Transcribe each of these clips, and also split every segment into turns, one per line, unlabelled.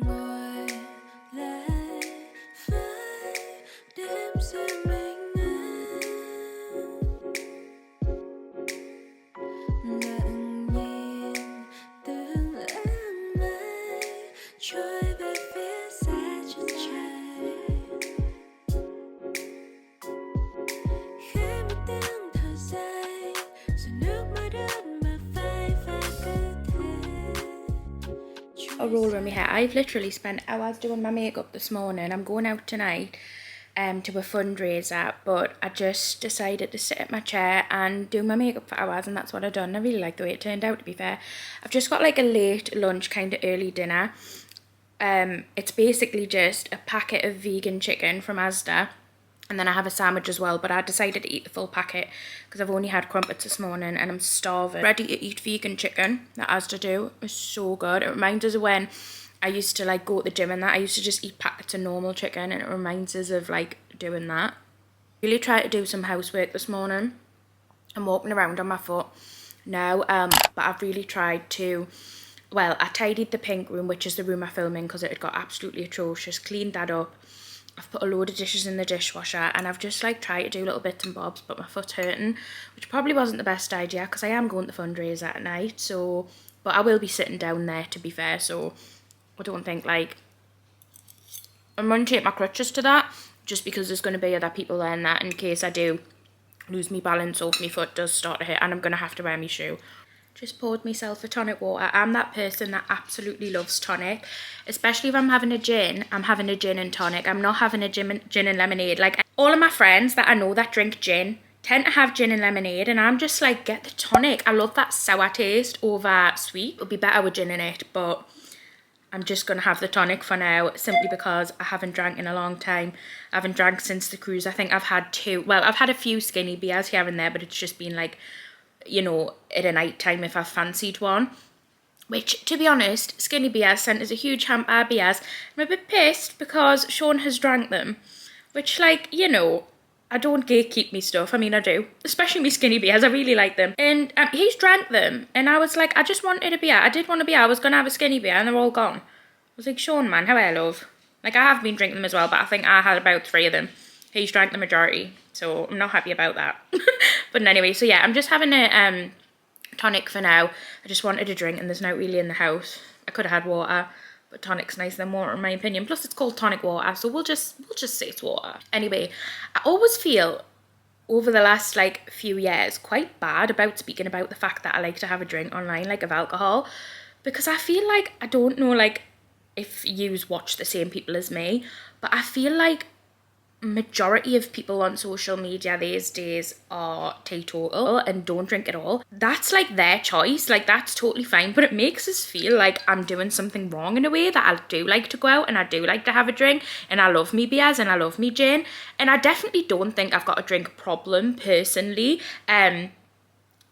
ngồi lại với đêm riêng mình lặng nhìn từng áng mây trôi về phía xa chân trời khẽ một tiếng thở dài rồi nước mắt ướt mà vai và cơ thể.
A roller in my hair. I've literally spent hours doing my makeup this morning. I'm going out tonight to a fundraiser, but I just decided to sit at my chair and do my makeup for hours, and that's what I've done. I really like the way it turned out, to be fair. I've just got like a late lunch, kind of early dinner. It's basically just a packet of vegan chicken from Asda, and then I have a sandwich as well, but I decided to eat the full packet because I've only had crumpets this morning and I'm starving. Ready to eat vegan chicken that Asda do. It's so good. It reminds us of when I used to like go to the gym and that. I used to just eat packets of normal chicken, and it reminds us of like doing that. Really tried to do some housework this morning. I'm walking around on my foot now, but I've really tried to, well, I tidied the pink room, which is the room I film in because it had got absolutely atrocious, cleaned that up. I've put a load of dishes in the dishwasher, and I've just like tried to do little bits and bobs, but my foot's hurting, which probably wasn't the best idea because I am going to the fundraiser at night, so, but I will be sitting down there, to be fair, so I don't think like, I'm going to take my crutches to that, just because there's going to be other people there and that, in case I do lose me balance or if my foot does start to hurt, and I'm going to have to wear my shoe. Just poured myself a tonic water. I'm that person that absolutely loves tonic, especially if I'm having a gin. I'm having a gin and tonic. I'm not having a gin and lemonade. Like, all of my friends that I know that drink gin tend to have gin and lemonade, and I'm just like, get the tonic. I love that sour taste over sweet. It'll be better with gin in it, but I'm just going to have the tonic for now, simply because I haven't drank in a long time. I haven't drank since the cruise. I think I've had I've had a few skinny beers here and there, but it's just been like, you know, at a night time if I've fancied one. Which, to be honest, skinny beers sent us a huge hamper of beers. I'm a bit pissed because Sean has drank them. Which, like, you know, I don't gatekeep me stuff. I mean, I do. Especially me skinny beers. I really like them. And he's drank them. And I was like, I just wanted a beer. I did want a beer. I was going to have a skinny beer and they're all gone. I was like, Sean, man, how are you, love? Like, I have been drinking them as well, but I think I had about 3 of them. He's drank the majority. So I'm not happy about that. But anyway, so yeah, I'm just having a tonic for now. I just wanted a drink and there's not really in the house. I could have had water, but tonic's nicer than water in my opinion. Plus it's called tonic water, so we'll just say it's water. Anyway, I always feel over the last like few years quite bad about speaking about the fact that I like to have a drink online, like of alcohol, because I feel like, I don't know like if yous watch the same people as me, but I feel like majority of people on social media these days are teetotal and don't drink at all. That's like their choice, like that's totally fine, but it makes us feel like I'm doing something wrong in a way, that I do like to go out and I do like to have a drink and I love me beers and I love me gin, and I definitely don't think I've got a drink problem personally, and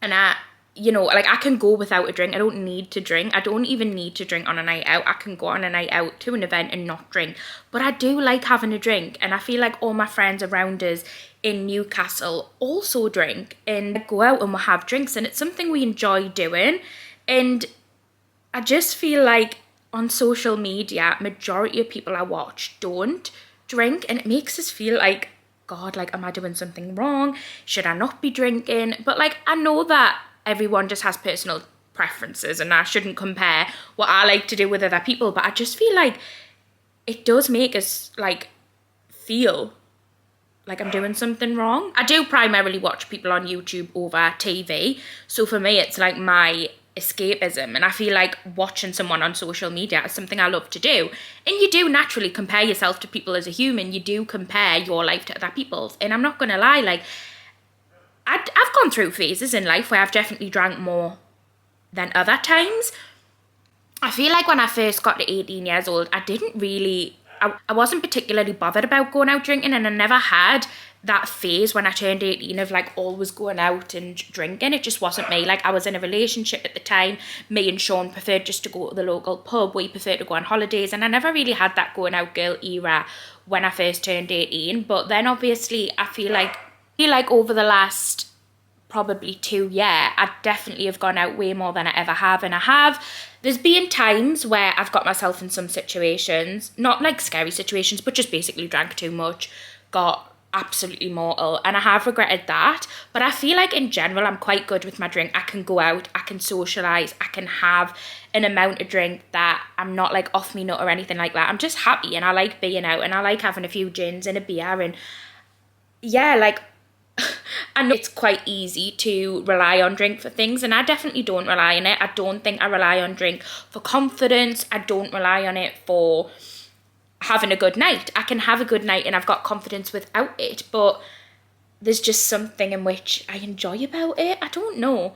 I, you know, like I can go without a drink. I don't need to drink. I don't even need to drink on a night out. I can go on a night out to an event and not drink. But I do like having a drink. And I feel like all my friends around us in Newcastle also drink and go out and we'll have drinks. And it's something we enjoy doing. And I just feel like on social media, majority of people I watch don't drink. And it makes us feel like, God, like, am I doing something wrong? Should I not be drinking? But like, I know that everyone just has personal preferences and I shouldn't compare what I like to do with other people, but I just feel like it does make us like feel like I'm doing something wrong. I do primarily watch people on YouTube over TV, so for me it's like my escapism, and I feel like watching someone on social media is something I love to do. And you do naturally compare yourself to people as a human. You do compare your life to other people's, and I'm not gonna lie, like I've gone through phases in life where I've definitely drank more than other times. I feel like when I first got to 18 years old, I didn't really, I wasn't particularly bothered about going out drinking, and I never had that phase when I turned 18 of like always going out and drinking. It just wasn't me. Like, I was in a relationship at the time. Me and Sean preferred just to go to the local pub. We preferred to go on holidays, and I never really had that going out girl era when I first turned 18. But then obviously I feel like over the last probably 2 years, I definitely have gone out way more than I ever have, and I have there's been times where I've got myself in some situations, not like scary situations, but just basically drank too much, got absolutely mortal, and I have regretted that. But I feel like in general I'm quite good with my drink. I can go out, I can socialise, I can have an amount of drink that I'm not like off me nut or anything like that. I'm just happy and I like being out and I like having a few gins and a beer, and yeah, like I know it's quite easy to rely on drink for things, and I definitely don't rely on it. I don't think I rely on drink for confidence. I don't rely on it for having a good night. I can have a good night and I've got confidence without it, but there's just something in which I enjoy about it. I don't know.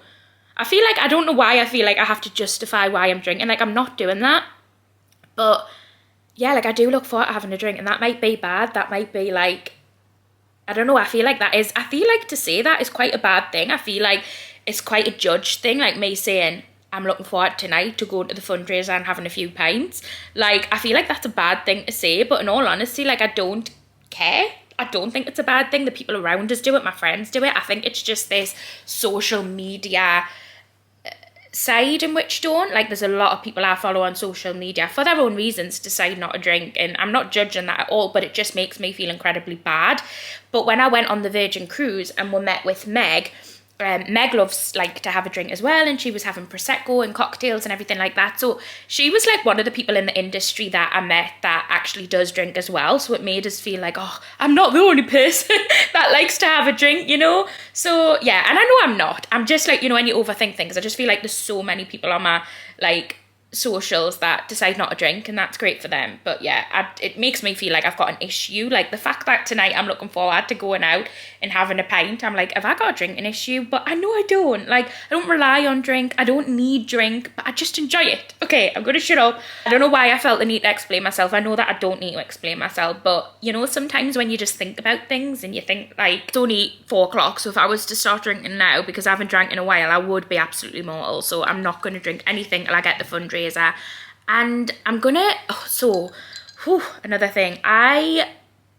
I don't know why I feel like I have to justify why I'm drinking. Like, I'm not doing that. But yeah, like I do look forward to having a drink, and that might be bad. That might be like, I don't know. I feel like to say that is quite a bad thing. I feel like it's quite a judge thing, like me saying, I'm looking forward tonight to going to the fundraiser and having a few pints. Like, I feel like that's a bad thing to say, but in all honesty, like, I don't care. I don't think it's a bad thing. The people around us do it, my friends do it. I think it's just this social media side in which don't. Like, there's a lot of people I follow on social media for their own reasons decide not to drink, and I'm not judging that at all, but it just makes me feel incredibly bad. But when I went on the Virgin Cruise and we met with Meg, Meg loves like to have a drink as well, and she was having Prosecco and cocktails and everything like that. So she was like one of the people in the industry that I met that actually does drink as well. So it made us feel like, oh, I'm not the only person that likes to have a drink, you know? So yeah, and I know I'm not. I'm just like, you know, when you overthink things, I just feel like there's so many people on my like socials that decide not to drink, and that's great for them. But yeah, it makes me feel like I've got an issue. Like the fact that tonight I'm looking forward to going out and having a pint, I'm like, have I got a drinking issue? But I know I don't. Like, I don't rely on drink, I don't need drink, but I just enjoy it. Okay, I'm gonna shut up. I don't know why I felt the need to explain myself. I know that I don't need to explain myself, but you know, sometimes when you just think about things and you think like, it's only 4 o'clock, so if I was to start drinking now, because I haven't drank in a while, I would be absolutely mortal. So I'm not gonna drink anything till I get the fundraiser. And I'm gonna, another thing, I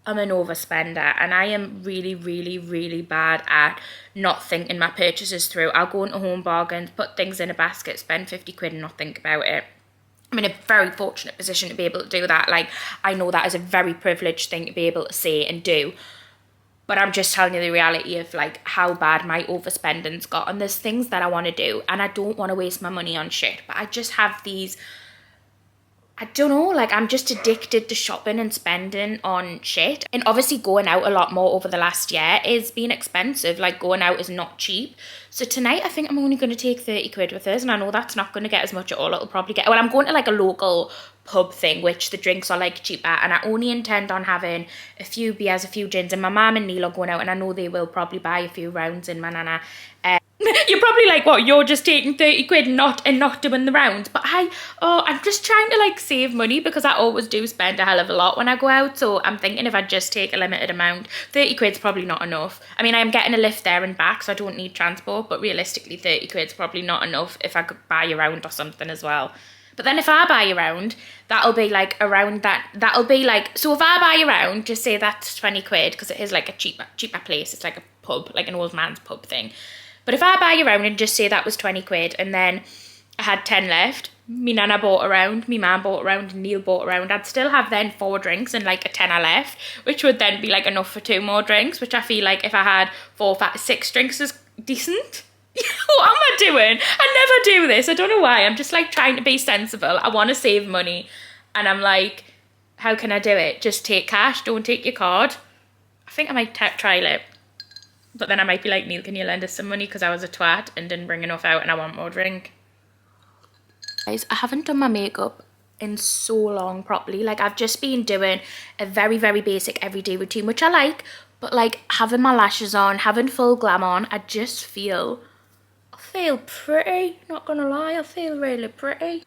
am an overspender, and I am really, really, really bad at not thinking my purchases through. I'll go into Home Bargains, put things in a basket, spend 50 quid and not think about it. I'm in a very fortunate position to be able to do that. Like, I know that is a very privileged thing to be able to say and do. But I'm just telling you the reality of like how bad my overspending's got. And there's things that I want to do, and I don't want to waste my money on shit. But I just have these, I don't know, like I'm just addicted to shopping and spending on shit. And obviously going out a lot more over the last year is being expensive. Like, going out is not cheap. So tonight I think I'm only going to take 30 quid with us, and I know that's not going to get as much at all. It'll probably get, well, I'm going to like a local pub thing, which the drinks are like cheaper, and I only intend on having a few beers, a few gins, and my mum and Neil are going out, and I know they will probably buy a few rounds in my nana. You're probably like, what, you're just taking 30 quid and not doing the rounds? But I'm just trying to like save money, because I always do spend a hell of a lot when I go out. So I'm thinking if I just take a limited amount, 30 quid's probably not enough. I mean, I'm getting a lift there and back, so I don't need transport, but realistically 30 quid's probably not enough if I could buy a round or something as well. But then if I buy a round, that'll be like around that, that'll be like, so if I buy a round, just say that's 20 quid, because it is like a cheaper place. It's like a pub, like an old man's pub thing. But if I buy a round and just say that was 20 quid, and then I had 10 left, me nana bought a round, me mum bought a round, and Neil bought a round, I'd still have then 4 drinks and like a tenner left, which would then be like enough for 2 more drinks, which I feel like if I had 4, 5, 6 drinks is decent. What am I doing? I never do this. I don't know why. I'm just like trying to be sensible. I want to save money. And I'm like, how can I do it? Just take cash. Don't take your card. I think I might try it. But then I might be like, Neil, can you lend us some money? Because I was a twat and didn't bring enough out and I want more drink. Guys, I haven't done my makeup in so long properly. Like, I've just been doing a very, very basic everyday routine, which I like. But like having my lashes on, having full glam on, I just feel pretty, not gonna lie, I feel really pretty.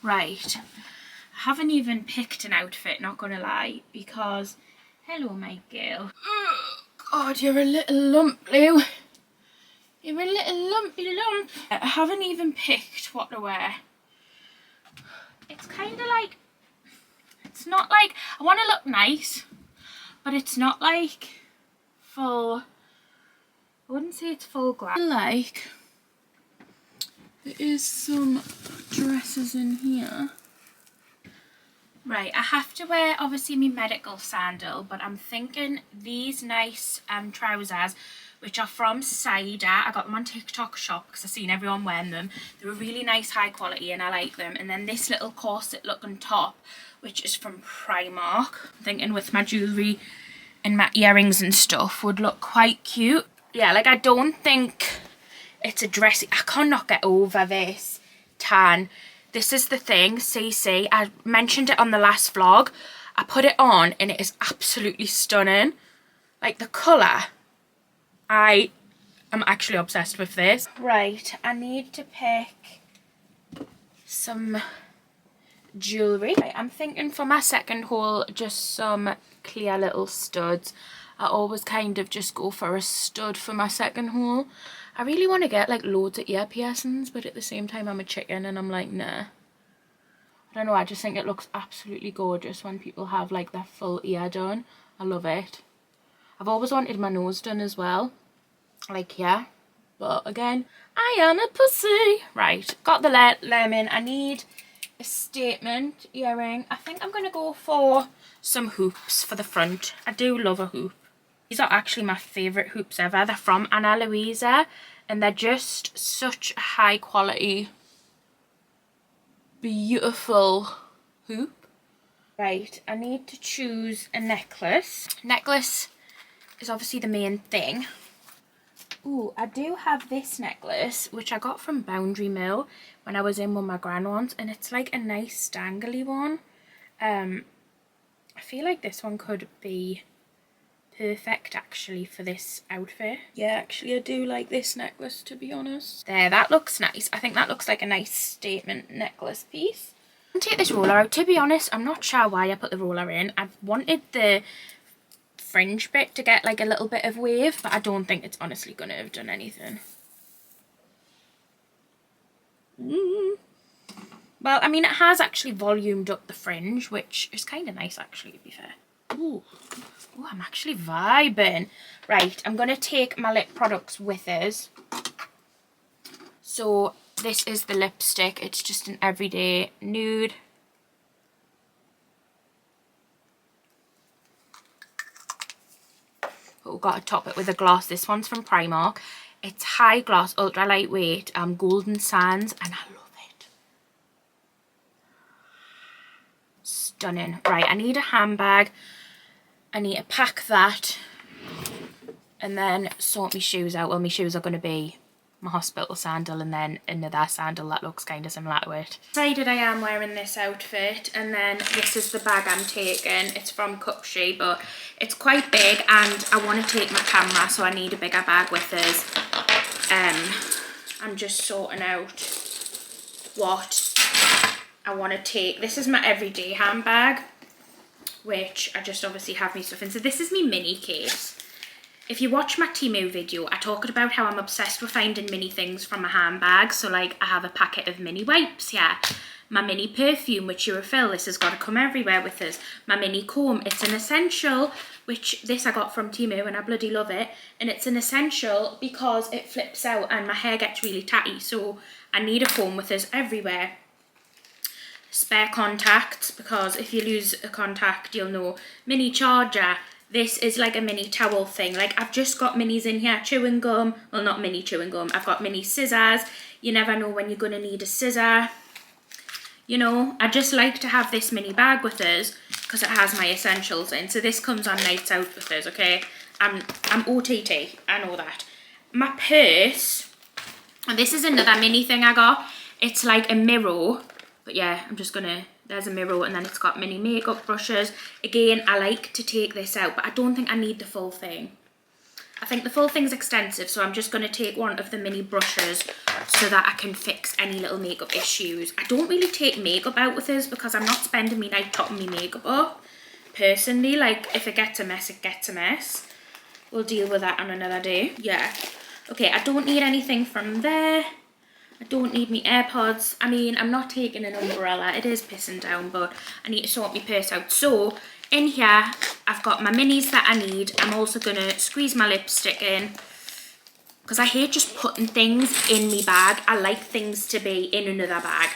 Right, I haven't even picked an outfit, not gonna lie, because, hello my girl. God, you're a little lump, Lou. You're a little lumpy lump. I haven't even picked what to wear. It's kind of like, it's not like, I want to look nice, but it's not like full, I wouldn't say it's full glam. Like, There is some dresses in here. Right, I have to wear obviously my medical sandal, but I'm thinking these nice trousers, which are from Cider. I got them on TikTok shop because I've seen everyone wearing them. They're a really nice high quality and I like them. And then this little corset looking top, which is from Primark. I'm thinking with my jewellery and my earrings and stuff would look quite cute. Yeah, like I don't think it's a dressy. I cannot get over this tan. This is the thing, CC. I mentioned it on the last vlog. I put it on and it is absolutely stunning. Like the colour. I am actually obsessed with this. Right, I need to pick some jewellery. Right, I'm thinking for my second haul, just some clear little studs. I always kind of just go for a stud for my second haul. I really want to get like loads of ear piercings, but at the same time I'm a chicken and I'm like, nah. I don't know, I just think it looks absolutely gorgeous when people have like their full ear done. I love it. I've always wanted my nose done as well. Like here. But again, I am a pussy. Right, got the lemon. I need a statement earring. I think I'm going to go for some hoops for the front. I do love a hoop. These are actually my favourite hoops ever. They're from Ana Luisa and they're just such a high quality, beautiful hoop. Right, I need to choose a necklace. Necklace is obviously the main thing. Ooh, I do have this necklace, which I got from Boundary Mill when I was in with my gran once, and it's like a nice dangly one. I feel like this one could be perfect actually for this outfit. Yeah, actually I do like this necklace, to be honest. There, that looks nice. I think that looks like a nice statement necklace piece. I'll take this roller out. To be honest, I'm not sure why I put the roller in. I've wanted the fringe bit to get like a little bit of wave, but I don't think it's honestly gonna have done anything. Well, I mean, it has actually volumed up the fringe, which is kind of nice actually, to be fair. Ooh. Oh, I'm actually vibing. Right, I'm going to take my lip products with us. So this is the lipstick. It's just an everyday nude. But we've got to top it with a gloss. This one's from Primark. It's high gloss, ultra lightweight, golden sands, and I love it. Stunning. Right, I need a handbag. I need to pack that and then sort my shoes out. Well, my shoes are going to be my hospital sandal and then another sandal that looks kind of similar to it. Decided I am wearing this outfit, and then this is the bag I'm taking. It's from Cupshe, but it's quite big and I want to take my camera, so I need a bigger bag with us. I'm just sorting out what I want to take. This is my everyday handbag, which I just obviously have my stuff in. So this is my mini case. If you watch my Temu video, I talked about how I'm obsessed with finding mini things from a handbag. So like I have a packet of mini wipes here. My mini perfume, which you refill, this has got to come everywhere with us. My mini comb, it's an essential, which this I got from Temu and I bloody love it. And it's an essential because it flips out and my hair gets really tatty. So I need a comb with us everywhere. Spare contacts, because if you lose a contact you'll know. Mini charger. This is like a mini towel thing. Like I've just got minis in here. Chewing gum. Well, not mini chewing gum. I've got mini scissors. You never know when you're going to need a scissor. You know, I just like to have this mini bag with us because it has my essentials in. So this comes on nights out with us, okay? I'm OTT, I know that. My purse, and this is another mini thing I got. It's like a mirror. But yeah, I'm just gonna, there's a mirror and then it's got mini makeup brushes. Again, I like to take this out, but I don't think I need the full thing. I think the full thing's extensive, so I'm just gonna take one of the mini brushes so that I can fix any little makeup issues. I don't really take makeup out with us because I'm not spending me night topping my makeup up. Personally, like if it gets a mess, it gets a mess. We'll deal with that on another day. Yeah. Okay, I don't need anything from there. I don't need my AirPods. I mean, I'm not taking an umbrella. It is pissing down, but I need to sort my purse out. So, in here, I've got my minis that I need. I'm also going to squeeze my lipstick in. because I hate just putting things in my bag. I like things to be in another bag,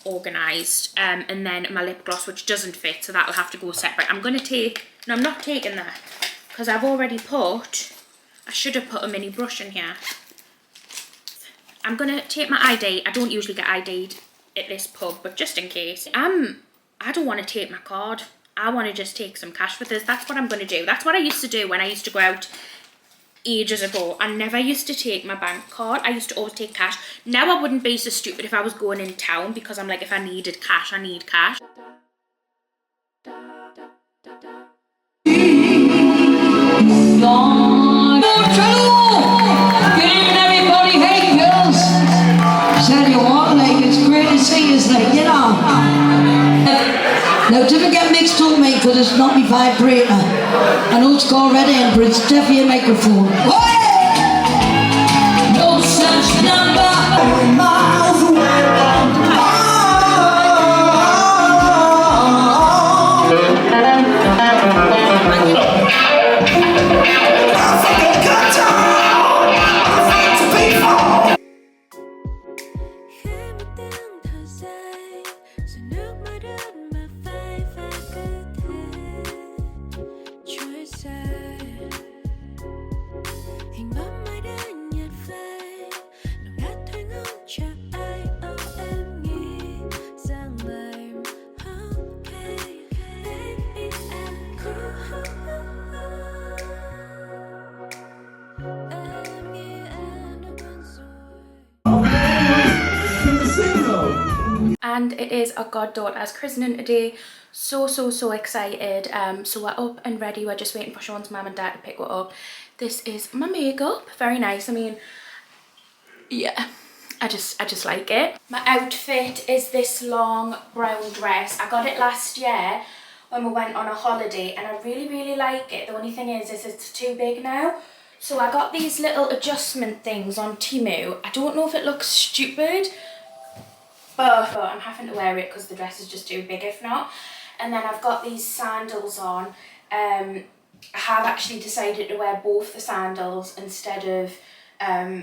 organised. And then my lip gloss, which doesn't fit, so that'll have to go separate. I'm going to take, no, I'm not taking that, because I've already put, I should have put a mini brush in here. I'm going to take my ID. I don't usually get ID'd at this pub, but just in case. I don't want to take my card. I want to just take some cash with this. That's what I'm going to do. That's what I used to do when I used to go out ages ago. I never used to take my bank card. I used to always take cash. Now I wouldn't be so stupid if I was going in town, because I'm like, if I needed cash, I need cash.
Now, don't get mixed up, mate, because it's not my vibrator. I know it's called red end, but it's definitely a microphone. No such number. Miles away.
And it is our goddaughter's christening today. So excited. So we're up and ready. We're just waiting for Sean's mum and dad to pick her up. This is my makeup. Very nice. I mean, yeah, I just like it. My outfit is this long brown dress. I got it last year when we went on a holiday, and I really like it. The only thing is it's too big now. So I got these little adjustment things on Temu. I don't know if it looks stupid, but I'm having to wear it because the dress is just too big if not. And then I've got these sandals on. I have actually decided to wear both the sandals instead of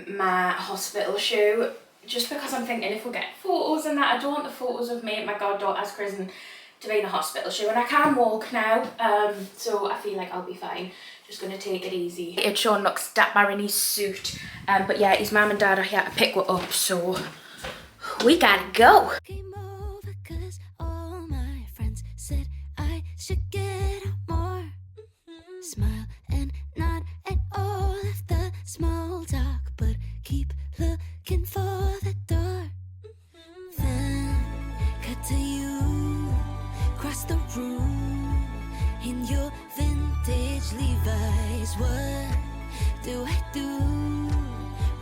my hospital shoe, just because I'm thinking if we get photos and that, I don't want the photos of me and my goddaughter's christening to be in a hospital shoe, and I can walk now, so I feel like I'll be fine. Just gonna take it easy. And Sean looks dapper in his suit, but yeah, his mum and dad are here to pick her up, so we gotta go.
Came over 'cause all my friends said I should get out more. Smile and nod at all of the small talk, but keep looking for the door. Then cut to you, cross the room in your vintage Levi's. What do I do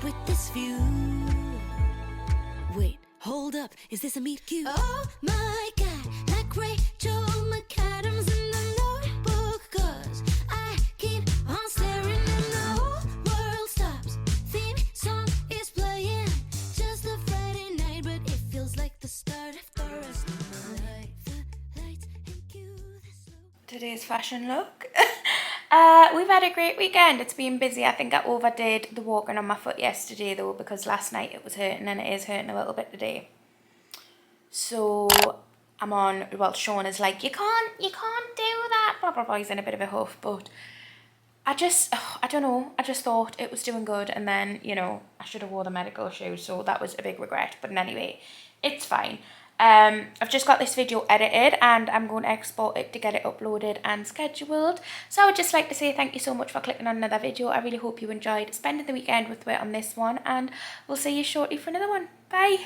with this view? Wait, hold up, is this a meet cute? Oh my god, like Rachel McAdams in the Notebook, 'cause I keep on staring and the whole world stops. Theme song is playing, just a Friday night, but it feels like the start of the rest of my life. The lights and cue the slow.
Today's fashion look. We've had a great weekend. It's been busy. I think I overdid the walking on my foot yesterday though, because last night it was hurting and it is hurting a little bit today. So I'm on, well, Sean is like, you can't do that, blah blah blah. He's in a bit of a huff, but I don't know, I just thought it was doing good, and then, you know, I should have wore the medical shoes, so that was a big regret. But anyway, it's fine. I've just got this video edited and I'm going to export it to get it uploaded and scheduled. So I would just like to say thank you so much for clicking on another video. I really hope you enjoyed spending the weekend with me on this one, and we'll see you shortly for another one. Bye.